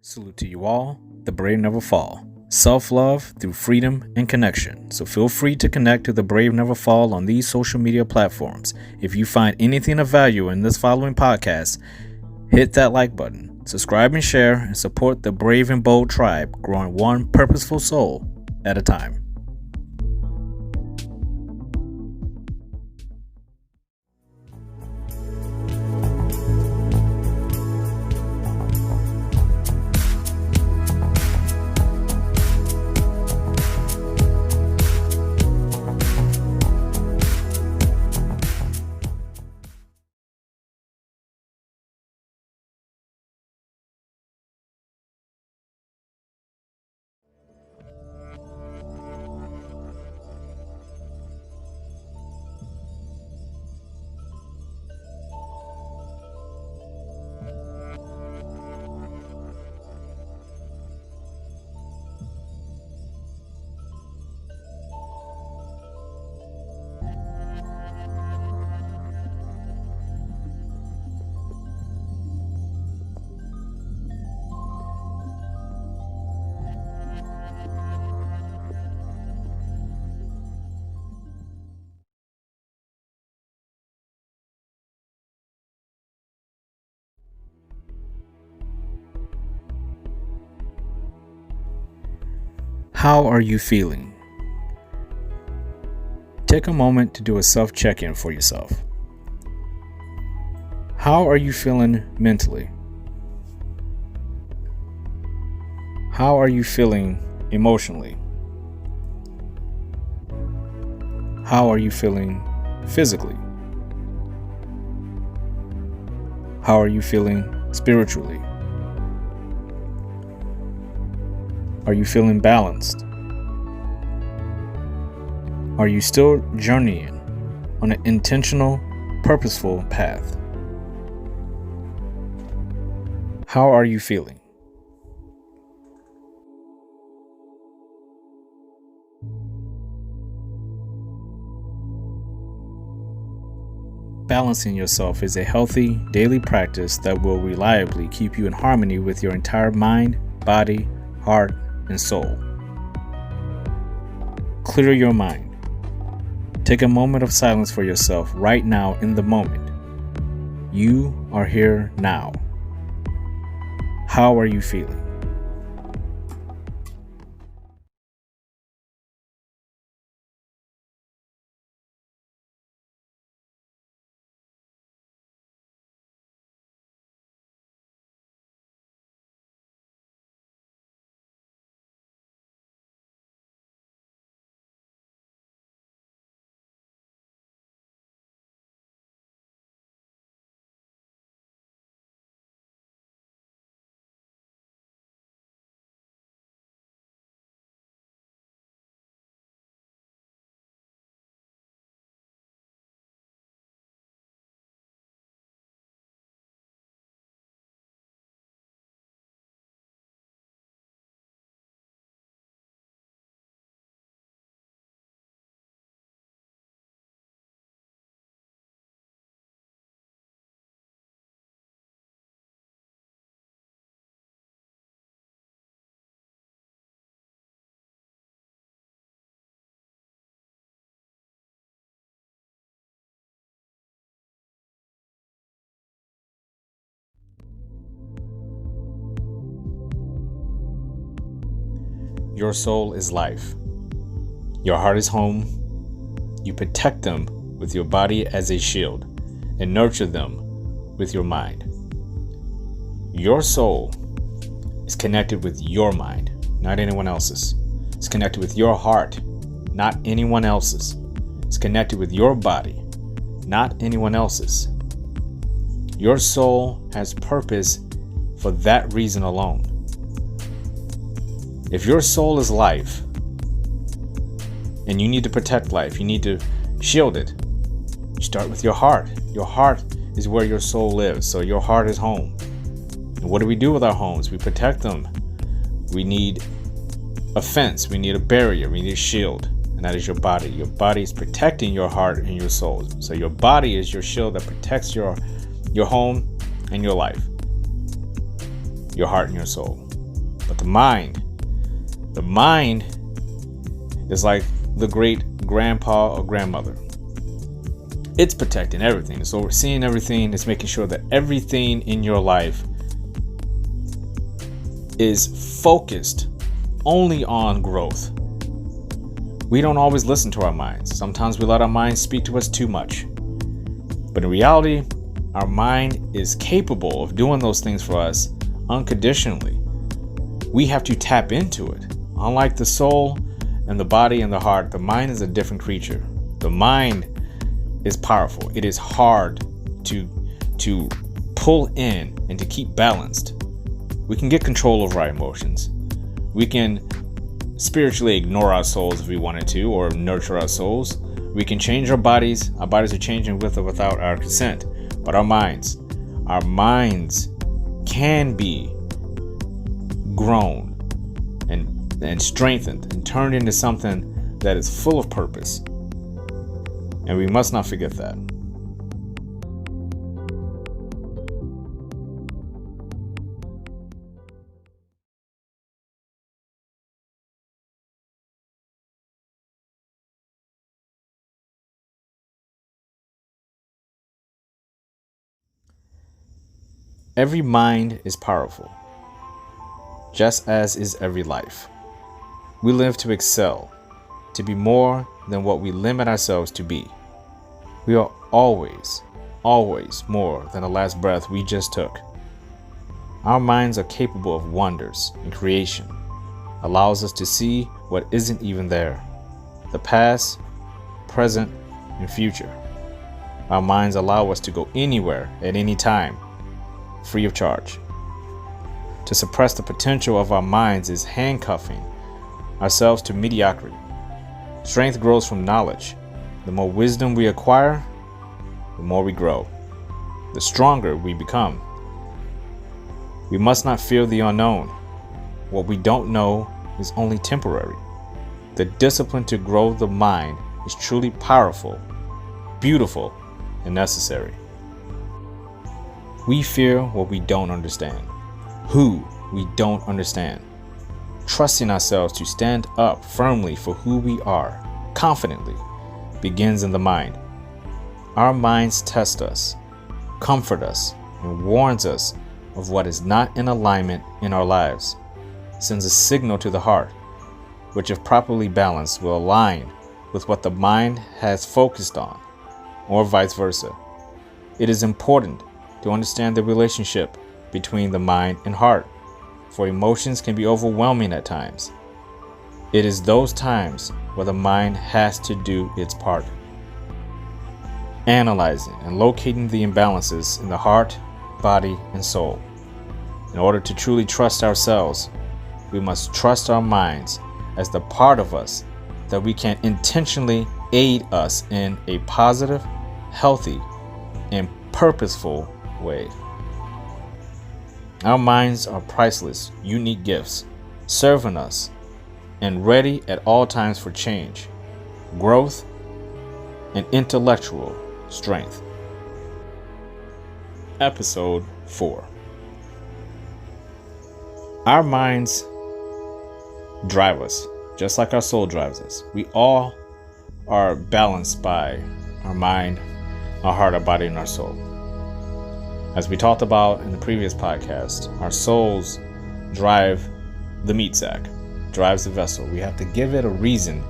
Salute to you all. The brave never fall. Self-love through freedom and connection. So feel free to connect to the brave never fall on these social media platforms. If you find anything of value in this following podcast, hit that like button, subscribe and share, and support the brave and bold tribe growing one purposeful soul at a time. How are you feeling? Take a moment to do a self-check-in for yourself. How are you feeling mentally? How are you feeling emotionally? How are you feeling physically? How are you feeling spiritually? Are you feeling balanced? Are you still journeying on an intentional, purposeful path? How are you feeling? Balancing yourself is a healthy daily practice that will reliably keep you in harmony with your entire mind, body, heart, and soul. Clear your mind. Take a moment of silence for yourself right now in the moment. You are here now. How are you feeling? Your soul is life. Your heart is home. You protect them with your body as a shield and nurture them with your mind. Your soul is connected with your mind, not anyone else's. It's connected with your heart, not anyone else's. It's connected with your body, not anyone else's. Your soul has purpose for that reason alone. If your soul is life, and you need to protect life, you need to shield it, you start with your heart. Your heart is where your soul lives, so your heart is home. And what do we do with our homes? We protect them. We need a fence, we need a barrier, we need a shield, and that is your body. Your body is protecting your heart and your soul. So your body is your shield that protects your home and your life, your heart and your soul. But the mind is like the great grandpa or grandmother. It's protecting everything. It's overseeing everything. It's making sure that everything in your life is focused only on growth. We don't always listen to our minds. Sometimes we let our minds speak to us too much. But in reality, our mind is capable of doing those things for us unconditionally. We have to tap into it. Unlike the soul and the body and the heart, the mind is a different creature. The mind is powerful. It is hard to pull in and to keep balanced. We can get control over our emotions. We can spiritually ignore our souls if we wanted to, or nurture our souls. We can change our bodies. Our bodies are changing with or without our consent. But our minds can be grown and strengthened and turned into something that is full of purpose. And we must not forget that. Every mind is powerful, just as is every life. We live to excel, to be more than what we limit ourselves to be. We are always more than the last breath we just took. Our minds are capable of wonders and creation, allows us to see what isn't even there, the past, present, and future. Our minds allow us to go anywhere at any time, free of charge. To suppress the potential of our minds is handcuffing ourselves to mediocrity. Strength grows from knowledge. The more wisdom we acquire, the more we grow, the stronger we become. We must not fear the unknown. What we don't know is only temporary. The discipline to grow the mind is truly powerful, beautiful, and necessary. We fear what we don't understand, who we don't understand. Trusting ourselves to stand up firmly for who we are, confidently, begins in the mind. Our minds test us, comfort us, and warns us of what is not in alignment in our lives. Sends a signal to the heart, which if properly balanced will align with what the mind has focused on, or vice versa. It is important to understand the relationship between the mind and heart, for emotions can be overwhelming at times. It is those times where the mind has to do its part. Analyzing and locating the imbalances in the heart, body, and soul. In order to truly trust ourselves, we must trust our minds as the part of us that we can intentionally aid us in a positive, healthy, and purposeful way. Our minds are priceless, unique gifts, serving us and ready at all times for change, growth, and intellectual strength. Episode 4. Our minds drive us, just like our soul drives us. We all are balanced by our mind, our heart, our body, and our soul. As we talked about in the previous podcast, our souls drive the meat sack, drives the vessel. We have to give it a reason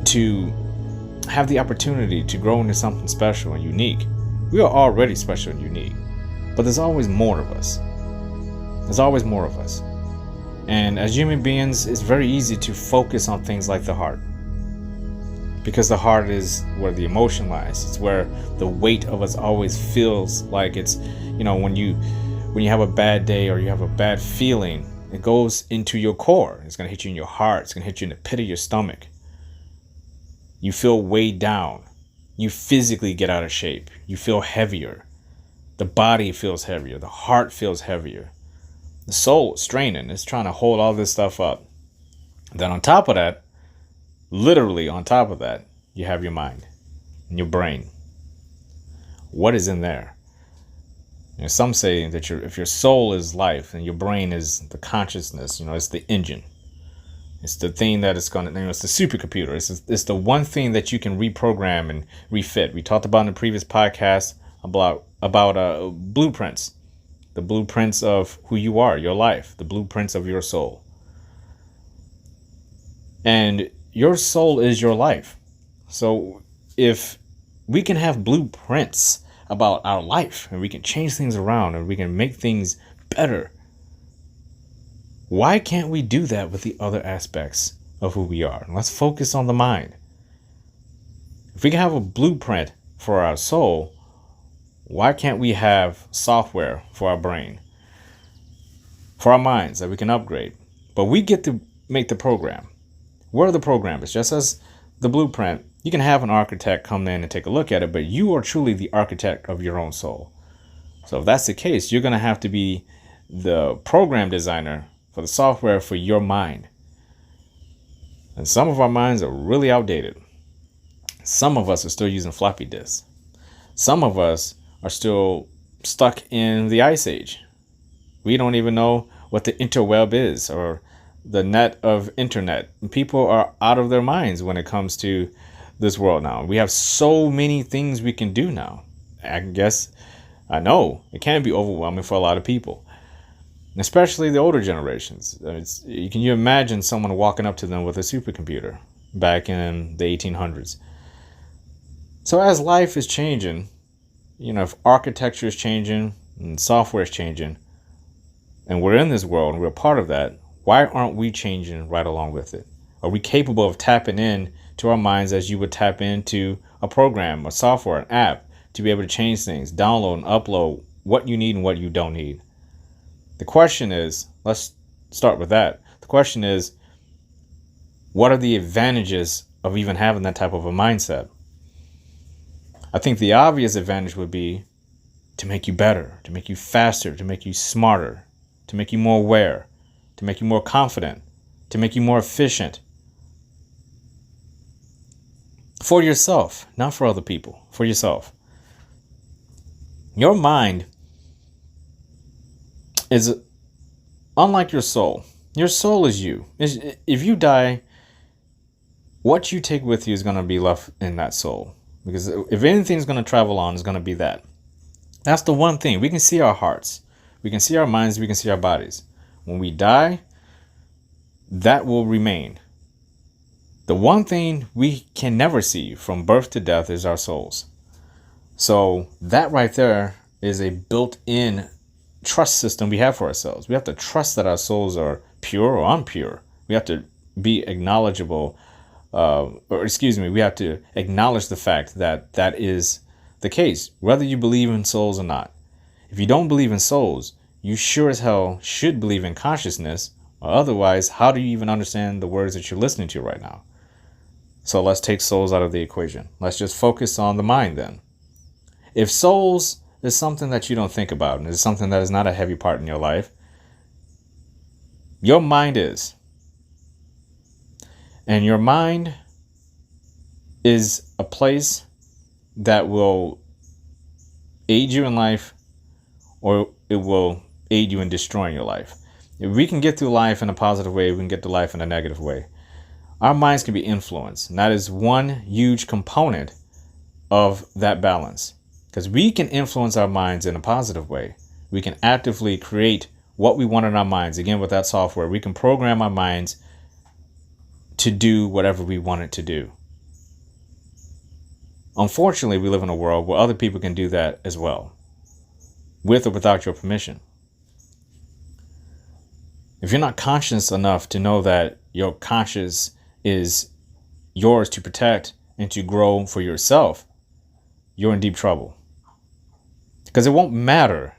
to have the opportunity to grow into something special and unique. We are already special and unique, but there's always more of us. There's always more of us. And as human beings, it's very easy to focus on things like the heart, because the heart is where the emotion lies. It's where the weight of us always feels like it's, when you have a bad day or you have a bad feeling, it goes into your core. It's going to hit you in your heart. It's going to hit you in the pit of your stomach. You feel weighed down. You physically get out of shape. You feel heavier. The body feels heavier. The heart feels heavier. The soul is straining. It's trying to hold all this stuff up. Then on top of that, literally on top of that, you have your mind and your brain. What is in there? Some say that if your soul is life and your brain is the consciousness, it's the engine. It's the thing that it's going to, it's the supercomputer. It's the one thing that you can reprogram and refit. We talked about in the previous podcast about blueprints, the blueprints of who you are, your life, the blueprints of your soul. And your soul is your life. So if we can have blueprints about our life and we can change things around and we can make things better, why can't we do that with the other aspects of who we are? Let's focus on the mind. If we can have a blueprint for our soul, why can't we have software for our brain, for our minds that we can upgrade? But we get to make the program. We're the programmers. Just as the blueprint, you can have an architect come in and take a look at it, but you are truly the architect of your own soul. So if that's the case, you're going to have to be the program designer for the software for your mind. And some of our minds are really outdated. Some of us are still using floppy disks. Some of us are still stuck in the ice age. We don't even know what the interweb is or the net of internet. People are out of their minds when it comes to this world now. We have so many things we can do now. I know it can be overwhelming for a lot of people, especially the older generations. Can you imagine someone walking up to them with a supercomputer back in the 1800s? So as life is changing, if architecture is changing and software is changing, and we're in this world and we're part of that, why aren't we changing right along with it? Are we capable of tapping in to our minds as you would tap into a program, a software, an app, to be able to change things, download and upload what you need and what you don't need? The question is, let's start with that. The question is, what are the advantages of even having that type of a mindset? I think the obvious advantage would be to make you better, to make you faster, to make you smarter, to make you more aware, to make you more confident, to make you more efficient. For yourself, not for other people, for yourself. Your mind is unlike your soul. Your soul is you. If you die, what you take with you is going to be left in that soul. Because if anything's going to travel on, it's going to be that. That's the one thing. We can see our hearts. We can see our minds. We can see our bodies. When we die, that will remain. The one thing we can never see from birth to death is our souls. So that right there is a built-in trust system we have for ourselves. We have to trust that our souls are pure or impure. We have to be acknowledgeable, we have to acknowledge the fact that that is the case, whether you believe in souls or not. If you don't believe in souls, you sure as hell should believe in consciousness, or otherwise, how do you even understand the words that you're listening to right now? So let's take souls out of the equation. Let's just focus on the mind then. If souls is something that you don't think about, and is something that is not a heavy part in your life, your mind is. And your mind is a place that will aid you in life, or it will aid you in destroying your life. If we can get through life in a positive way, we can get through life in a negative way. Our minds can be influenced, and that is one huge component of that balance. Because we can influence our minds in a positive way. We can actively create what we want in our minds. Again, with that software, we can program our minds to do whatever we want it to do. Unfortunately, we live in a world where other people can do that as well, with or without your permission. If you're not conscious enough to know that your conscious is yours to protect and to grow for yourself, you're in deep trouble. Because it won't matter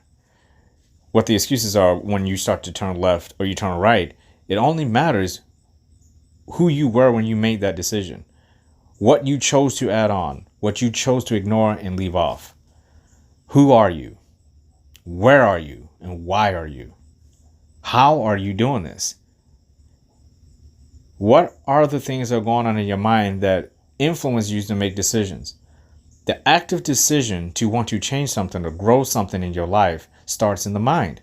what the excuses are when you start to turn left or you turn right. It only matters who you were when you made that decision, what you chose to add on, what you chose to ignore and leave off. Who are you? Where are you? And why are you? How are you doing this? What are the things that are going on in your mind that influence you to make decisions? The active decision to want to change something or grow something in your life starts in the mind.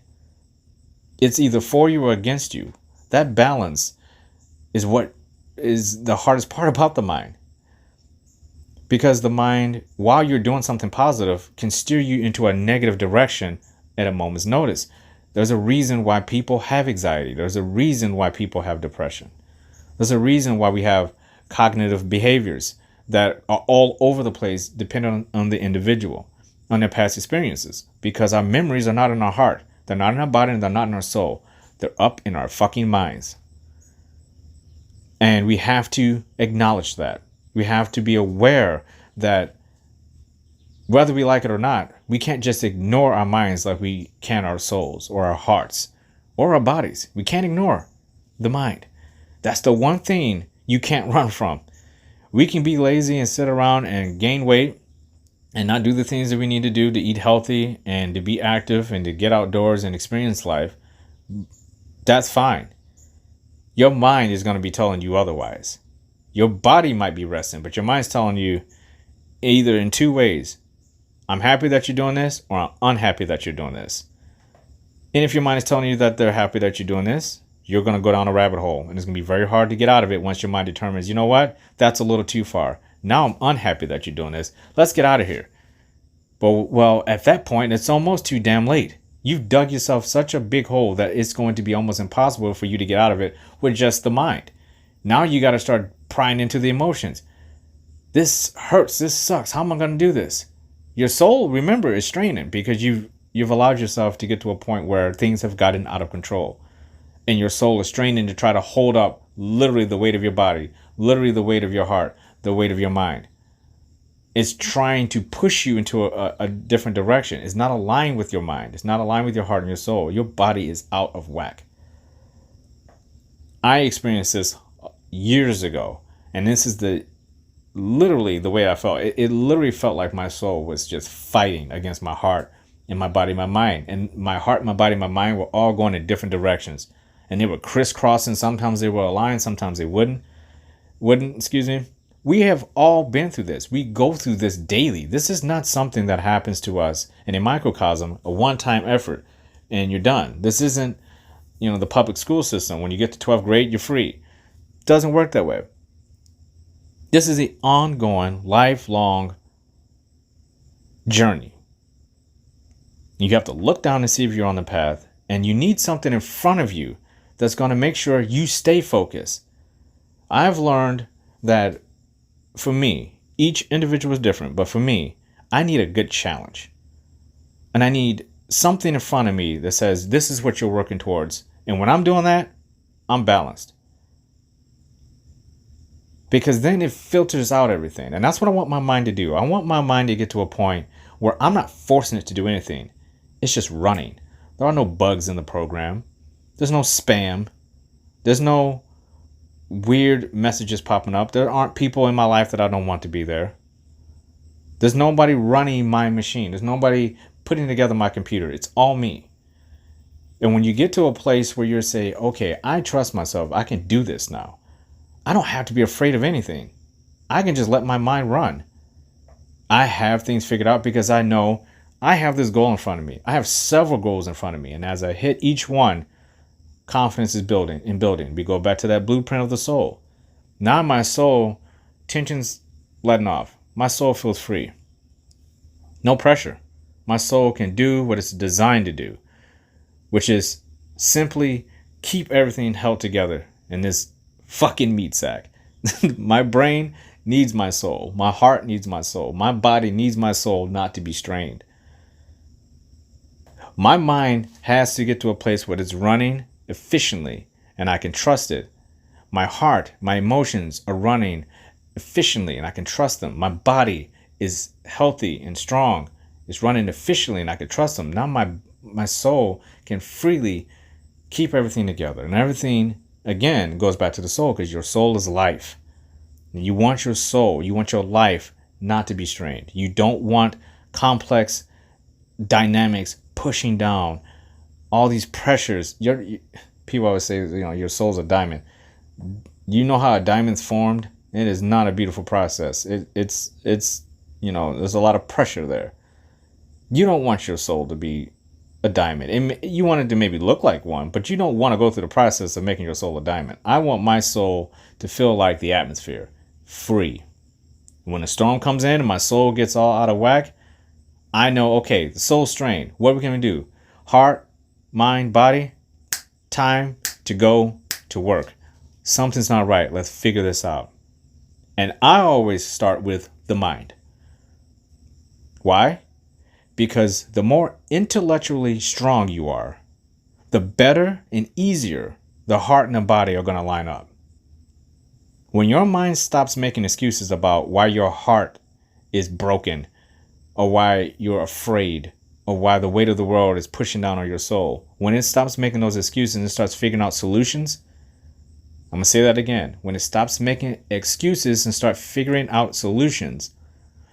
It's either for you or against you. That balance is what is the hardest part about the mind. Because the mind, while you're doing something positive, can steer you into a negative direction at a moment's notice. There's a reason why people have anxiety. There's a reason why people have depression. There's a reason why we have cognitive behaviors that are all over the place, depending on the individual, on their past experiences. Because our memories are not in our heart. They're not in our body and they're not in our soul. They're up in our fucking minds. And we have to acknowledge that. We have to be aware that whether we like it or not, we can't just ignore our minds like we can our souls or our hearts or our bodies. We can't ignore the mind. That's the one thing you can't run from. We can be lazy and sit around and gain weight and not do the things that we need to do to eat healthy and to be active and to get outdoors and experience life. That's fine. Your mind is going to be telling you otherwise. Your body might be resting, but your mind's telling you either in two ways. I'm happy that you're doing this, or I'm unhappy that you're doing this. And if your mind is telling you that they're happy that you're doing this, you're going to go down a rabbit hole. And it's going to be very hard to get out of it once your mind determines, you know what? That's a little too far. Now I'm unhappy that you're doing this. Let's get out of here. But, well, at that point, it's almost too damn late. You've dug yourself such a big hole that it's going to be almost impossible for you to get out of it with just the mind. Now you got to start prying into the emotions. This hurts. This sucks. How am I going to do this? Your soul, remember, is straining because you've allowed yourself to get to a point where things have gotten out of control. And your soul is straining to try to hold up literally the weight of your body, literally the weight of your heart, the weight of your mind. It's trying to push you into a different direction. It's not aligned with your mind. It's not aligned with your heart and your soul. Your body is out of whack. I experienced this years ago, and this is literally the way I felt. It literally felt like my soul was just fighting against my heart and my body, my mind. And my heart, my body, my mind were all going in different directions. And they were crisscrossing. Sometimes they were aligned. Sometimes they wouldn't. We have all been through this. We go through this daily. This is not something that happens to us in a microcosm, a one-time effort, and you're done. This isn't, the public school system. When you get to 12th grade, you're free. It doesn't work that way. This is an ongoing, lifelong journey. You have to look down and see if you're on the path, and you need something in front of you that's going to make sure you stay focused. I've learned that for me, each individual is different, but for me, I need a good challenge. And I need something in front of me that says, this is what you're working towards. And when I'm doing that, I'm balanced. Because then it filters out everything. And that's what I want my mind to do. I want my mind to get to a point where I'm not forcing it to do anything. It's just running. There are no bugs in the program. There's no spam. There's no weird messages popping up. There aren't people in my life that I don't want to be there. There's nobody running my machine. There's nobody putting together my computer. It's all me. And when you get to a place where you're saying, okay, I trust myself. I can do this now. I don't have to be afraid of anything. I can just let my mind run. I have things figured out because I know I have this goal in front of me. I have several goals in front of me. And as I hit each one, confidence is building. We go back to that blueprint of the soul. Now my soul, tension's letting off. My soul feels free. No pressure. My soul can do what it's designed to do, which is simply keep everything held together in this fucking meat sack. My brain needs my soul. My heart needs my soul. My body needs my soul not to be strained. My mind has to get to a place where it's running efficiently and I can trust it. My heart, my emotions are running efficiently and I can trust them. My body is healthy and strong. It's running efficiently and I can trust them. Now my soul can freely keep everything together. And everything, again, goes back to the soul because your soul is life. You want your soul, you want your life not to be strained. You don't want complex dynamics pushing down all these pressures. People always say, your soul's a diamond. You know how a diamond's formed? It is not a beautiful process. It's there's a lot of pressure there. You don't want your soul to be a diamond. And you want it to maybe look like one, but you don't want to go through the process of making your soul a diamond. I want my soul to feel like the atmosphere, free. When a storm comes in and my soul gets all out of whack, I know, okay, the soul's strained. What are we going to do? Heart, mind, body, time to go to work. Something's not right. Let's figure this out. And I always start with the mind. Why? Because the more intellectually strong you are, the better and easier the heart and the body are going to line up. When your mind stops making excuses about why your heart is broken, or why you're afraid, or why the weight of the world is pushing down on your soul, when it stops making those excuses and starts figuring out solutions, I'm going to say that again. When it stops making excuses and start figuring out solutions,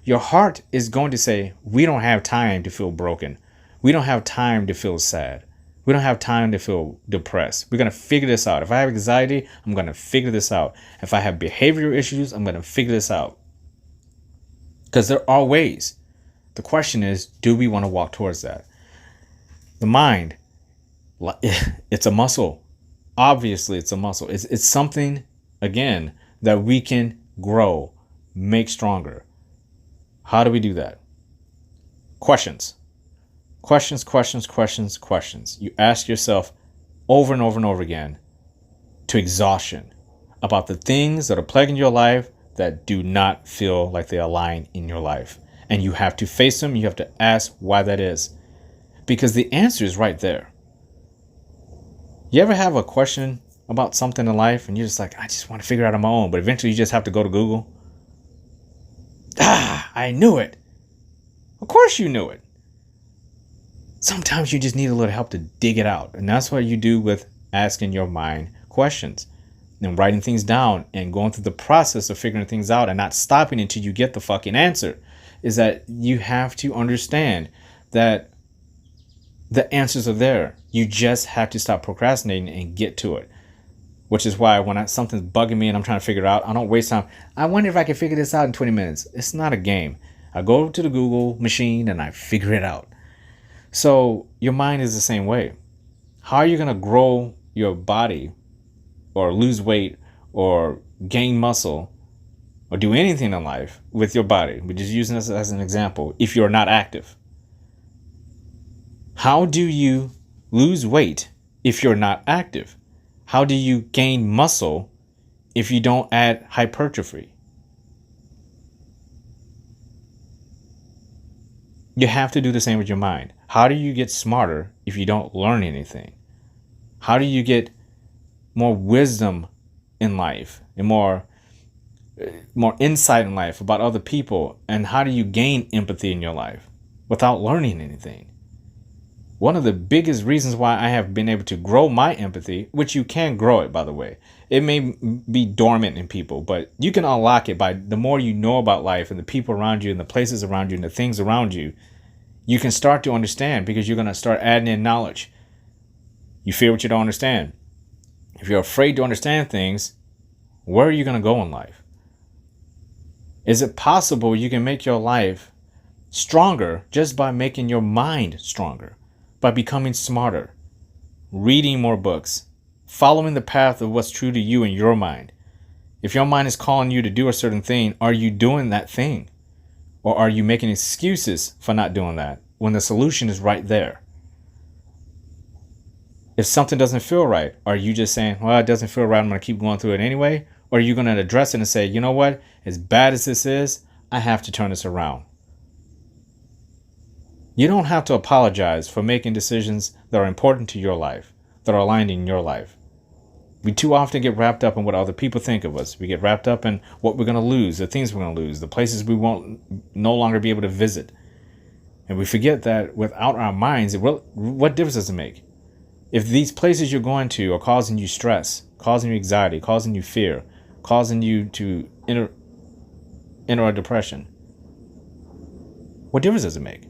your heart is going to say, we don't have time to feel broken. We don't have time to feel sad. We don't have time to feel depressed. We're going to figure this out. If I have anxiety, I'm going to figure this out. If I have behavioral issues, I'm going to figure this out. Because there are ways. The question is, do we want to walk towards that? The mind, it's a muscle. Obviously, it's a muscle. It's something, again, that we can grow, make stronger. How do we do that? Questions. Questions. You ask yourself over and over and over again to exhaustion about the things that are plaguing your life that do not feel like they align in your life. And you have to face them. You have to ask why that is. Because the answer is right there. You ever have a question about something in life and you're just like, I just want to figure it out on my own. But eventually you just have to go to Google. I knew it. Of course you knew it. Sometimes you just need a little help to dig it out. And that's what you do with asking your mind questions and writing things down and going through the process of figuring things out and not stopping until you get the fucking answer. Is that you have to understand that the answers are there. You just have to stop procrastinating and get to it. Which is why when something's bugging me and I'm trying to figure it out, I don't waste time. I wonder if I can figure this out in 20 minutes. It's not a game. I go to the Google machine and I figure it out. So your mind is the same way. How are you going to grow your body or lose weight or gain muscle or do anything in life with your body? We're just using this as an example. If you're not active, how do you lose weight if you're not active? How do you gain muscle if you don't add hypertrophy? You have to do the same with your mind. How do you get smarter if you don't learn anything? How do you get more wisdom in life and more insight in life about other people? And how do you gain empathy in your life without learning anything? One of the biggest reasons why I have been able to grow my empathy, which you can grow it, by the way. It may be dormant in people, but you can unlock it by the more you know about life and the people around you and the places around you and the things around you. You can start to understand because you're going to start adding in knowledge. You fear what you don't understand. If you're afraid to understand things, where are you going to go in life? Is it possible you can make your life stronger just by making your mind stronger? By becoming smarter, reading more books, following the path of what's true to you in your mind. If your mind is calling you to do a certain thing, are you doing that thing? Or are you making excuses for not doing that when the solution is right there? If something doesn't feel right, are you just saying, well, it doesn't feel right, I'm going to keep going through it anyway? Or are you going to address it and say, you know what, as bad as this is, I have to turn this around? You don't have to apologize for making decisions that are important to your life, that are aligned in your life. We too often get wrapped up in what other people think of us. We get wrapped up in what we're going to lose, the things we're going to lose, the places we won't no longer be able to visit. And we forget that without our minds, what difference does it make? If these places you're going to are causing you stress, causing you anxiety, causing you fear, causing you to enter a depression, what difference does it make?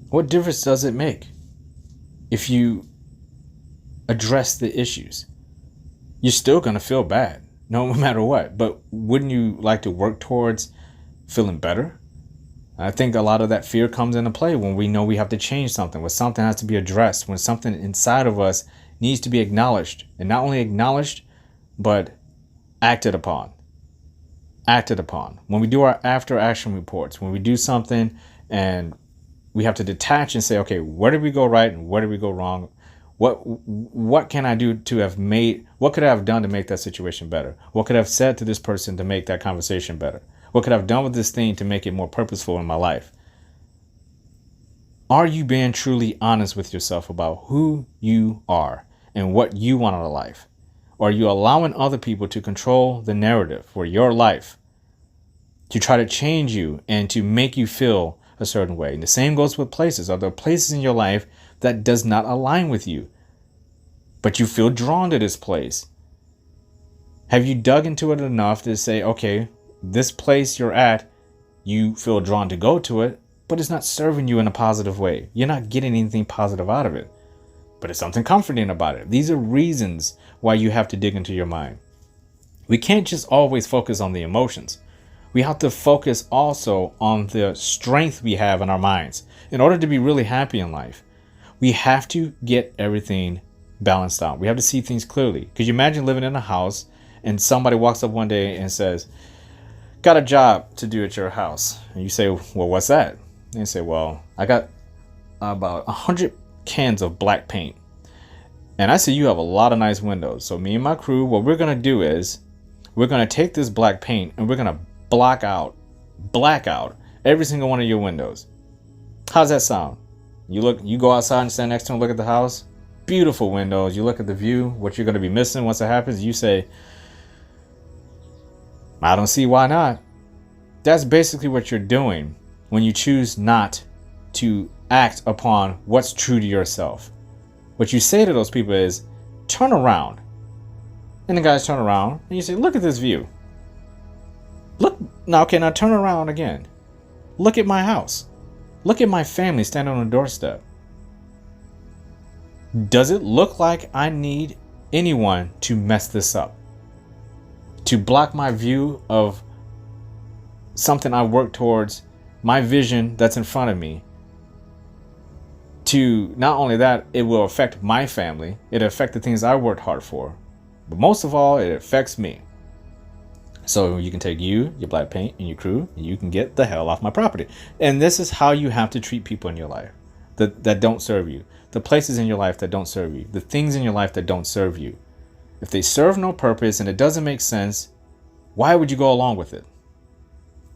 What difference does it make if you address the issues? You're still going to feel bad. no matter what. But wouldn't you like to work towards feeling better? I think a lot of that fear comes into play when we know we have to change something, when something has to be addressed, when something inside of us needs to be acknowledged, and not only acknowledged, but acted upon. Acted upon. When we do our after action reports, when we do something and we have to detach and say, okay, where did we go right and where did we go wrong? What can I do to have made, what could I have done to make that situation better? What could I have said to this person to make that conversation better? What could I have done with this thing to make it more purposeful in my life? Are you being truly honest with yourself about who you are and what you want out of life? Or are you allowing other people to control the narrative for your life, to try to change you and to make you feel a certain way? And the same goes with places. Are there places in your life that does not align with you, but you feel drawn to this place? Have you dug into it enough to say, okay, this place you're at, you feel drawn to go to it, but it's not serving you in a positive way. You're not getting anything positive out of it, but it's something comforting about it. These are reasons why you have to dig into your mind. We can't just always focus on the emotions. We have to focus also on the strength we have in our minds. In order to be really happy in life, we have to get everything balanced out. We have to see things clearly. Because you imagine living in a house and somebody walks up one day and says, got a job to do at your house. And you say, well, what's that? And they say, well, I got about 100 cans of black paint. And I see you have a lot of nice windows. So me and my crew, what we're going to do is we're going to take this black paint and we're going to black out every single one of your windows. How's that sound? You go outside and stand next to them, look at the house. Beautiful windows. You look at the view, what you're going to be missing once it happens. You say, I don't see why not. That's basically what you're doing when you choose not to act upon what's true to yourself. What you say to those people is, turn around. And the guys turn around and you say, look at this view. Look, now turn around again. Look at my house. Look at my family standing on the doorstep. Does it look like I need anyone to mess this up? To block my view of something I work towards, my vision that's in front of me? To not only that, it will affect my family. It'll affect the things I worked hard for. But most of all, it affects me. So you can take your black paint and your crew, and you can get the hell off my property. And this is how you have to treat people in your life that don't serve you. The places in your life that don't serve you. The things in your life that don't serve you. If they serve no purpose and it doesn't make sense, why would you go along with it?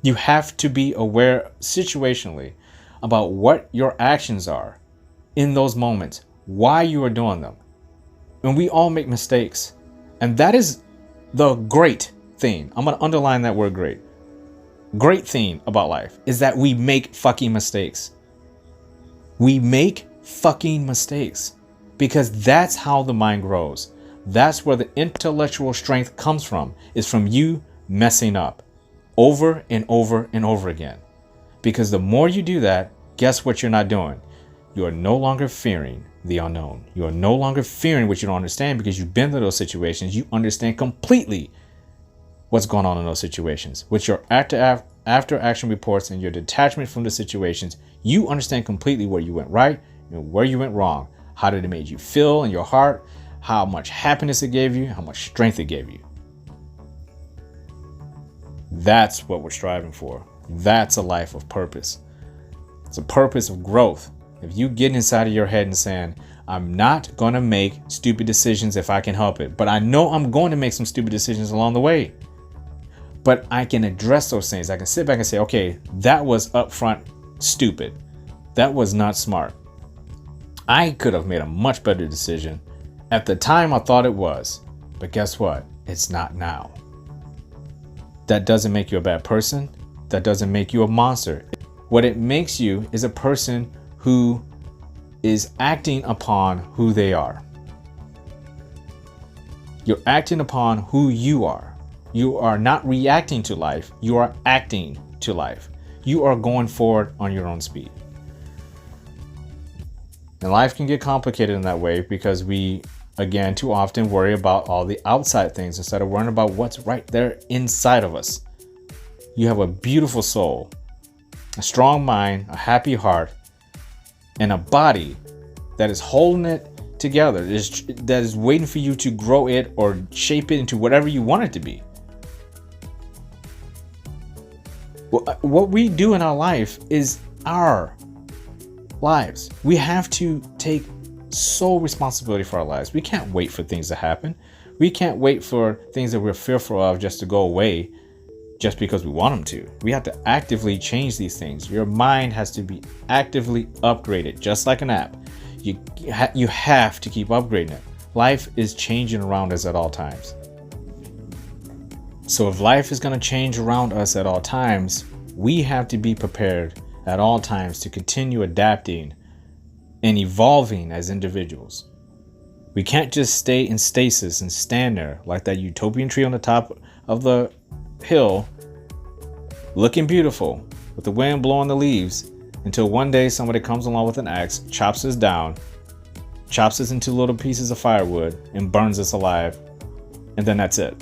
You have to be aware situationally about what your actions are in those moments, why you are doing them. And we all make mistakes. And that is the great thing. I'm going to underline that word great. Great thing about life is that we make fucking mistakes. We make fucking mistakes because that's how the mind grows. That's where the intellectual strength comes from, is from you messing up over and over and over again. Because the more you do that, guess what you're not doing? You are no longer fearing the unknown. You are no longer fearing what you don't understand because you've been through those situations. You understand completely what's going on in those situations. With your after action reports and your detachment from the situations, you understand completely where you went right and where you went wrong. How did it make you feel in your heart? How much happiness it gave you, how much strength it gave you. That's what we're striving for. That's a life of purpose. It's a purpose of growth. If you get inside of your head and saying, I'm not going to make stupid decisions if I can help it, but I know I'm going to make some stupid decisions along the way. But I can address those things. I can sit back and say, okay, that was upfront stupid. That was not smart. I could have made a much better decision. At the time, I thought it was. But guess what? It's not now. That doesn't make you a bad person. That doesn't make you a monster. What it makes you is a person who is acting upon who they are. You're acting upon who you are. You are not reacting to life. You are acting to life. You are going forward on your own speed. And life can get complicated in that way because we again, too often worry about all the outside things instead of worrying about what's right there inside of us. You have a beautiful soul, a strong mind, a happy heart, and a body that is holding it together, that is waiting for you to grow it or shape it into whatever you want it to be. What we do in our life is our lives. We have to take sole responsibility for our lives. We can't wait for things to happen. We can't wait for things that we're fearful of just to go away just because we want them to. We have to actively change these things. Your mind has to be actively upgraded, just like an app. You have to keep upgrading it. Life is changing around us at all times. So if life is going to change around us at all times, we have to be prepared at all times to continue adapting and evolving as individuals. We can't just stay in stasis and stand there like that utopian tree on the top of the hill, looking beautiful with the wind blowing the leaves, until one day somebody comes along with an axe, chops us down, chops us into little pieces of firewood, and burns us alive, and then that's it.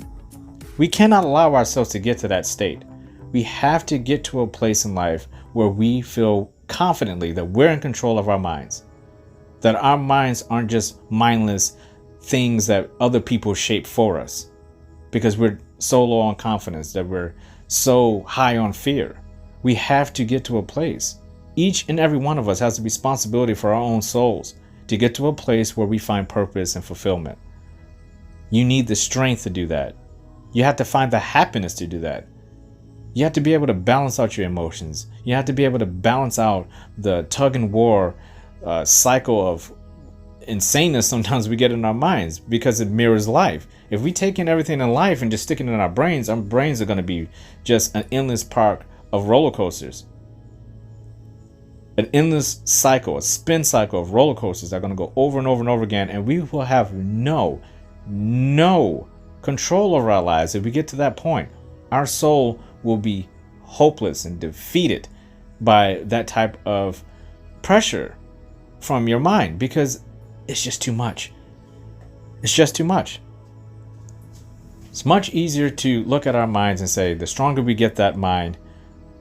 We cannot allow ourselves to get to that state. We have to get to a place in life where we feel confidently that we're in control of our minds, that our minds aren't just mindless things that other people shape for us, because we're so low on confidence, that we're so high on fear. We have to get to a place. Each and every one of us has a responsibility for our own souls to get to a place where we find purpose and fulfillment. You need the strength to do that. You have to find the happiness to do that. You have to be able to balance out your emotions. You have to be able to balance out the tug and war cycle of insaneness sometimes we get in our minds, because it mirrors life. If we take in everything in life and just stick it in our brains are going to be just an endless park of roller coasters. An endless cycle, a spin cycle of roller coasters that are going to go over and over and over again, and we will have no control over our lives. If we get to that point, our soul will be hopeless and defeated by that type of pressure from your mind, because it's just too much. It's just too much. It's much easier to look at our minds and say, the stronger we get that mind,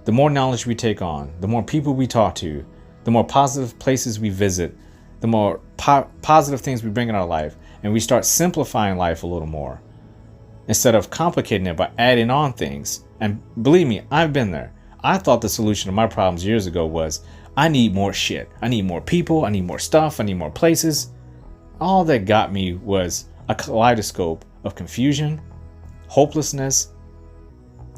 the more knowledge we take on, the more people we talk to, the more positive places we visit, the more positive things we bring in our life, and we start simplifying life a little more instead of complicating it by adding on things. And believe me, I've been there. I thought the solution to my problems years ago was, I need more shit. I need more people. I need more stuff. I need more places. All that got me was a kaleidoscope of confusion, hopelessness,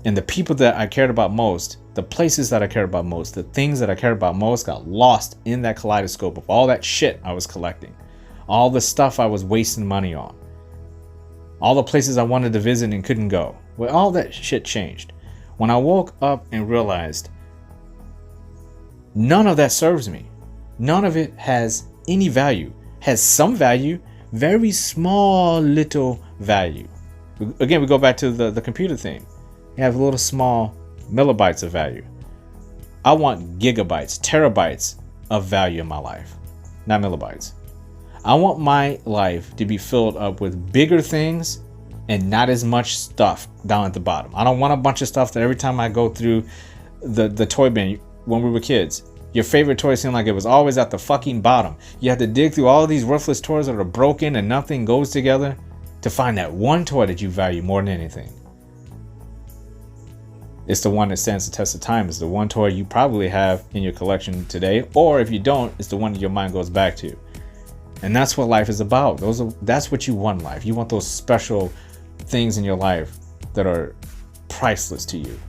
and the people that I cared about most, the places that I cared about most, the things that I cared about most got lost in that kaleidoscope of all that shit I was collecting, all the stuff I was wasting money on, all the places I wanted to visit and couldn't go. Well, all that shit changed when I woke up and realized none of that serves me. None of it has any value. Has some value, very small little value. Again, we go back to the computer thing. You have little small millibytes of value. I want gigabytes, terabytes of value in my life, not millibytes. I want my life to be filled up with bigger things and not as much stuff down at the bottom. I don't want a bunch of stuff that every time I go through the toy bin when we were kids, your favorite toy seemed like it was always at the fucking bottom. You have to dig through all these worthless toys that are broken and nothing goes together to find that one toy that you value more than anything. It's the one that stands the test of time. It's the one toy you probably have in your collection today, or if you don't, it's the one that your mind goes back to. And that's what life is about. That's what you want in life. You want those special things in your life that are priceless to you.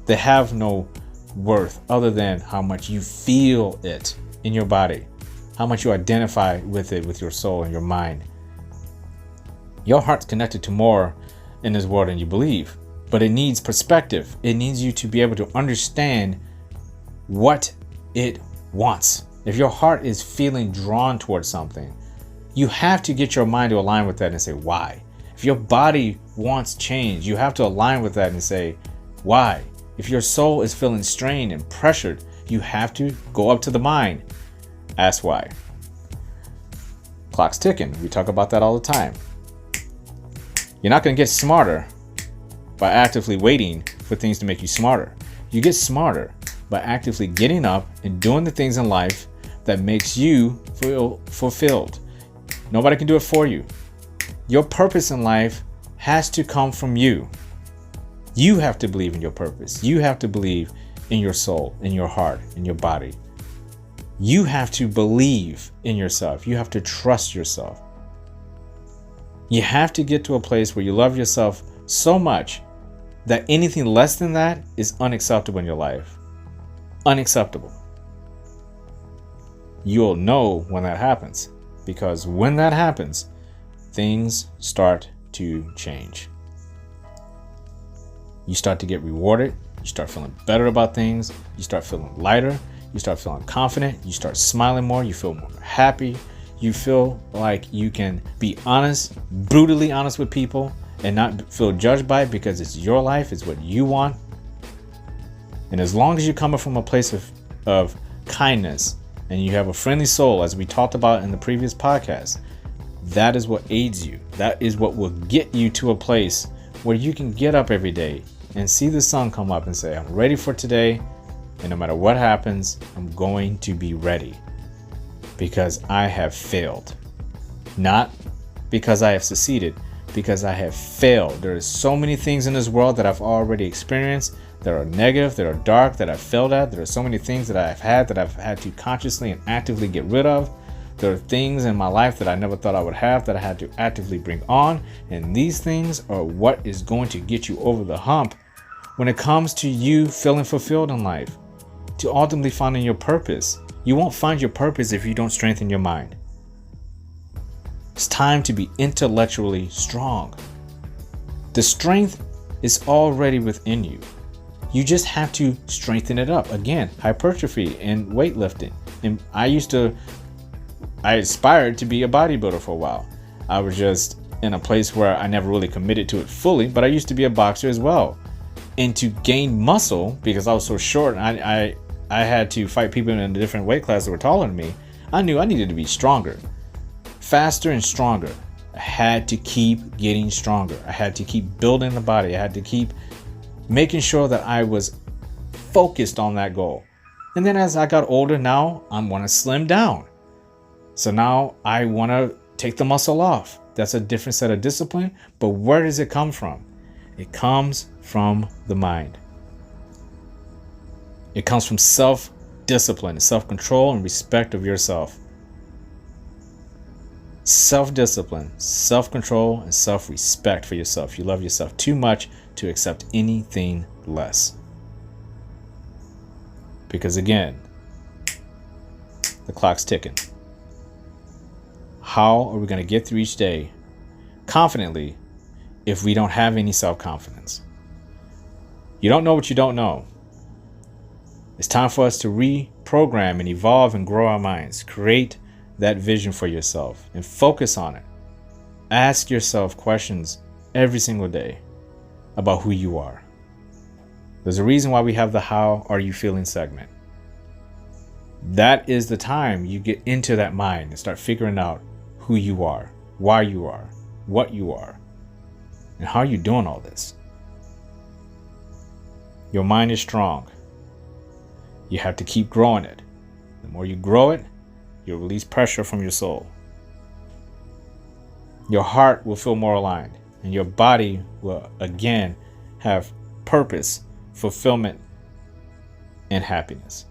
They have no worth other than how much you feel it in your body, how much you identify with it, with your soul and your mind. Your heart's connected to more in this world than you believe, but it needs perspective. It needs you to be able to understand what it wants. If your heart is feeling drawn towards something, you have to get your mind to align with that and say, why? If your body wants change, you have to align with that and say, why? If your soul is feeling strained and pressured, you have to go up to the mind. Ask why. clock's ticking. We talk about that all the time. You're not going to get smarter by actively waiting for things to make you smarter. You get smarter by actively getting up and doing the things in life that makes you feel fulfilled. Nobody can do it for you. Your purpose in life has to come from you. You have to believe in your purpose. You have to believe in your soul, in your heart, in your body. You have to believe in yourself. You have to trust yourself. You have to get to a place where you love yourself so much that anything less than that is unacceptable in your life. Unacceptable. You'll know when that happens, because when that happens, things start to change. You start to get rewarded. You start feeling better about things. You start feeling lighter. You start feeling confident. You start smiling more. You feel more happy. You feel like you can be honest, brutally honest with people and not feel judged by it, because it's your life. It's what you want. And as long as you're coming from a place of kindness and you have a friendly soul, as we talked about in the previous podcast, that is what aids you. That is what will get you to a place where you can get up every day and see the sun come up and say, I'm ready for today. And no matter what happens, I'm going to be ready, because I have failed. Not because I have succeeded, because I have failed. There are so many things in this world that I've already experienced that are negative, that are dark, that I've failed at. There are so many things that I've had to consciously and actively get rid of. There are things in my life that I never thought I would have that I had to actively bring on. And these things are what is going to get you over the hump when it comes to you feeling fulfilled in life, to ultimately finding your purpose. You won't find your purpose if you don't strengthen your mind. It's time to be intellectually strong. The strength is already within you. You just have to strengthen it up. Again, hypertrophy and weightlifting. And I aspired to be a bodybuilder for a while. I was just in a place where I never really committed to it fully, but I used to be a boxer as well. And to gain muscle, because I was so short, I had to fight people in a different weight class that were taller than me. I knew I needed to be stronger, faster and stronger. I had to keep getting stronger. I had to keep building the body. I had to keep making sure that I was focused on that goal. And then as I got older, now I want to slim down. So now I want to take the muscle off. That's a different set of discipline. But where does it come from? It comes from the mind. It comes from self-discipline, self-control, and respect of yourself. Self-discipline, self-control, and self-respect for yourself. You love yourself too much to accept anything less. Because again, the clock's ticking. How are we going to get through each day confidently if we don't have any self-confidence? You don't know what you don't know. It's time for us to reprogram and evolve and grow our minds. Create that vision for yourself and focus on it. Ask yourself questions every single day about who you are. There's a reason why we have the How Are You Feeling segment. That is the time you get into that mind and start figuring out who you are, why you are, what you are, and how are you doing all this. Your mind is strong. You have to keep growing it. The more you grow it, you'll release pressure from your soul. Your heart will feel more aligned, and your body will again have purpose, fulfillment, and happiness.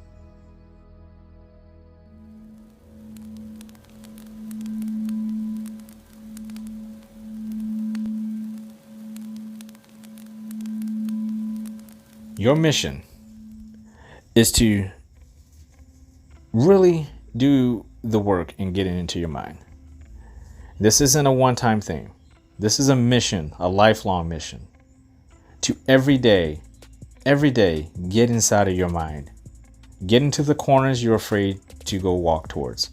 Your mission is to really do the work and get it into your mind. This isn't a one-time thing. This is a mission, a lifelong mission. To every day, get inside of your mind. Get into the corners you're afraid to go walk towards.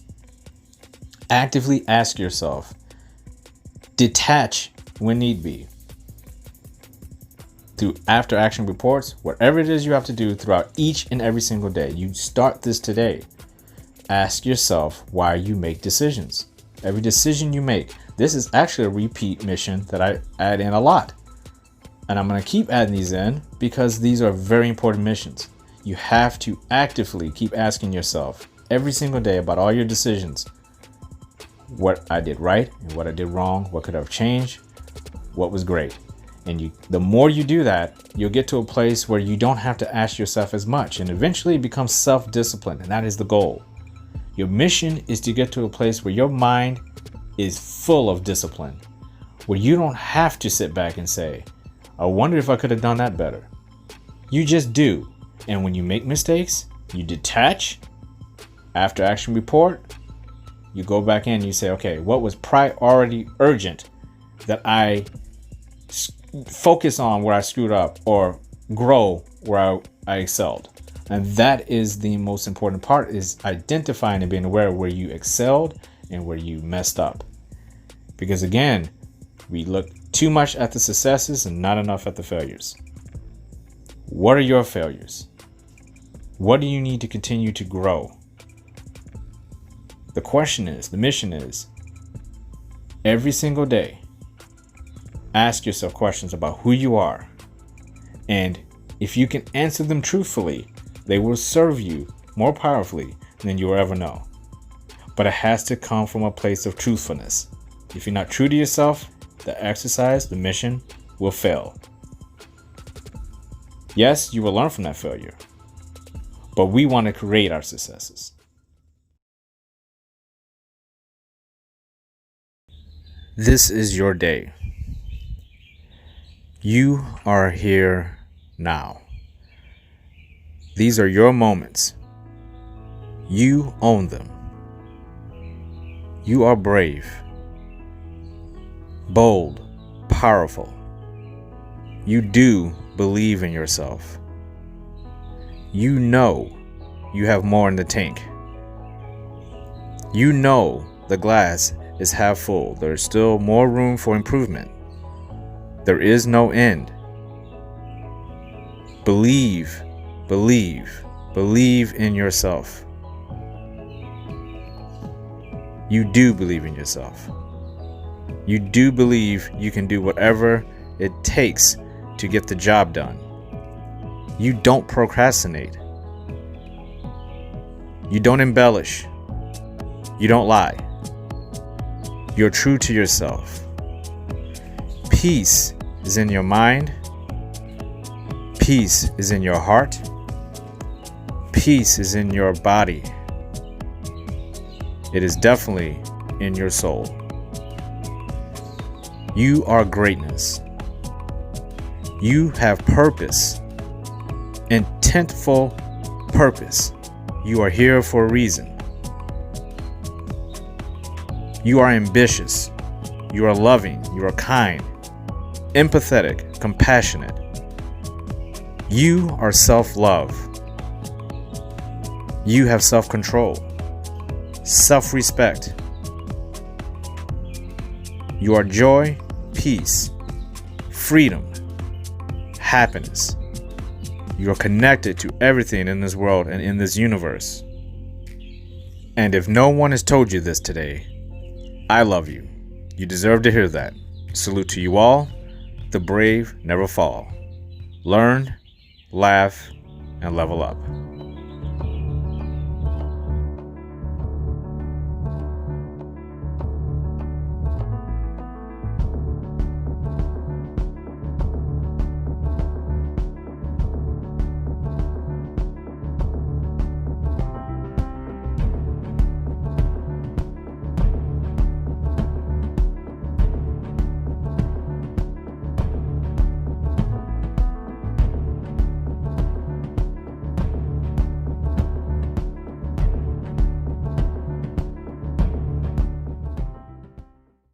Actively ask yourself. Detach when need be. Through after action reports, whatever it is you have to do throughout each and every single day. You start this today. Ask yourself why you make decisions. every decision you make. This is actually a repeat mission that I add in a lot. And I'm going to keep adding these in because these are very important missions. You have to actively keep asking yourself every single day about all your decisions. What I did right and what I did wrong. What could I have changed? What was great? And the more you do that, you'll get to a place where you don't have to ask yourself as much. And eventually it becomes self-discipline. And that is the goal. Your mission is to get to a place where your mind is full of discipline, where you don't have to sit back and say, I wonder if I could have done that better. You just do. And when you make mistakes, you detach. After action report, you go back in and you say, okay, what was priority urgent that I focus on where I screwed up or grow where I excelled? And that is the most important part, is identifying and being aware of where you excelled and where you messed up. Because again, we look too much at the successes and not enough at the failures. What are your failures? What do you need to continue to grow? The question is, the mission is, every single day, ask yourself questions about who you are. And if you can answer them truthfully, they will serve you more powerfully than you will ever know. But it has to come from a place of truthfulness. If you're not true to yourself, the exercise, the mission will fail. Yes, you will learn from that failure, but we want to create our successes. This is your day. You are here now. These are your moments. You own them. You are brave, bold, powerful. You do believe in yourself. You know you have more in the tank. You know the glass is half full. There is still more room for improvement. There is no end. Believe, believe, believe in yourself. You do believe in yourself. You do believe you can do whatever it takes to get the job done. You don't procrastinate. You don't embellish. You don't lie. You're true to yourself. Peace is in your mind. Peace is in your heart. Peace is in your body. It is definitely in your soul. You are greatness. You have purpose, intentful purpose. You are here for a reason. You are ambitious. You are loving. You are kind, empathetic, compassionate. You are self-love. You have self-control, self-respect. You are joy, peace, freedom, happiness. You are connected to everything in this world and in this universe. And if no one has told you this today, I love you. You deserve to hear that. Salute to you all. The brave never fall. Learn, laugh, and level up.